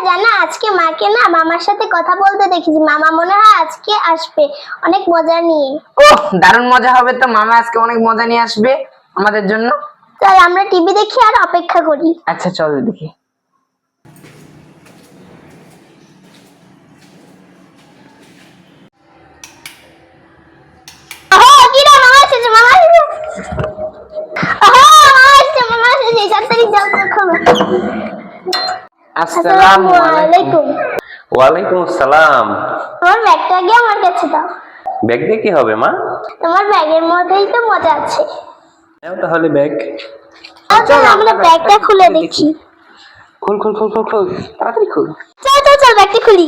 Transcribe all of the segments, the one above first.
জানা আজকে মাকে না মামার সাথে কথা বলতে দেখেছি, মামা মনে হয় আজকে আসবে অনেক মজা নিয়ে। ওহ, দারুণ মজা হবে তো, মামা আজকে অনেক মজা নিয়ে আসবে আমাদের জন্য। চল আমরা টিভি দেখি আর অপেক্ষা করি। আচ্ছা চল দেখি। কি রে, মামা এসেছে, মামা এসেছে। মামা এসেছে, মামা এসেছে, তাড়াতাড়ি যাও দেখো। আসসালামু আলাইকুম। ওয়ালাইকুম আসসালাম। তোমার ব্যাগটা গিয়ে আমার কাছে দাও। ব্যাগ দিয়ে কি হবে মা? তোমার ব্যাগের মধ্যেই তো মজা আছে। নাও তাহলে ব্যাগ। চল আমরা ব্যাগটা খুলে দেখি। খুল খুল খুল খুল খুল, তাড়াতাড়ি খুল। চল চল চল ব্যাগটা খুলি।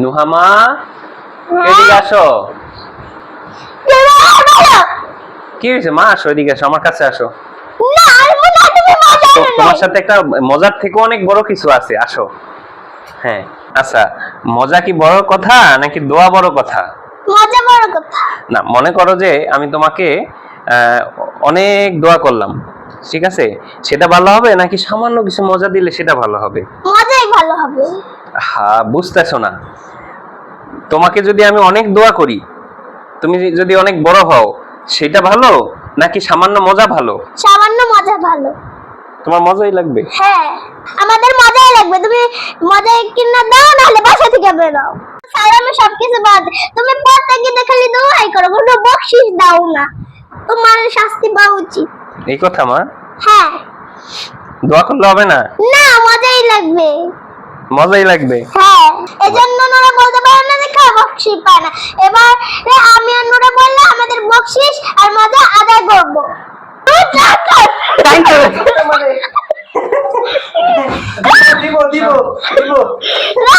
নুহামা, এদিকে আসো। কি হয়েছে মা? আসো এদিকে আসো, আমার কাছে আসো। তোমার সাথে একটা মজার থেকে অনেক বড় কিছু আছে, আসো। হ্যাঁ আচ্ছা, মজা কি বড় কথা নাকি দোয়া বড় কথা? মজা বড় কথা। না, মনে করো যে আমি তোমাকে অনেক দোয়া করলাম, ঠিক আছে, সেটা ভালো হবে নাকি সামান্য কিছু মজা দিলে সেটা ভালো হবে? মজাই ভালো হবে। হ্যাঁ, বুঝতেছো না? তোমাকে যদি আমি অনেক দোয়া করি, তুমি যদি অনেক বড় হও, সেটা ভালো নাকি সামান্য মজা ভালো? সামান্য মজা ভালো। তোমার মজাই লাগবে। হ্যাঁ আমাদের মজাই লাগবে, তুমি মজা কিনা দাও নাহলে বাসা থেকে বেরো। স্যার আমি সবকিছু বাদ, তুমি প্রত্যেকে দেখালি দোয়াই করো, কোনো বকশিশ দাও না, তোমার শাস্তি পাওয়া উচিত। এই কথা মা? হ্যাঁ। দোয়া করলে হবে না? না মজাই লাগবে। মজাই লাগবে। হ্যাঁ এজন্য নোরা বলতে পারে না যে বকশিশ পায় না। এবার আমি আর নোরা বললে আমাদের বকশিশ আর মজা আদায় করব। দিব দিব দিব। না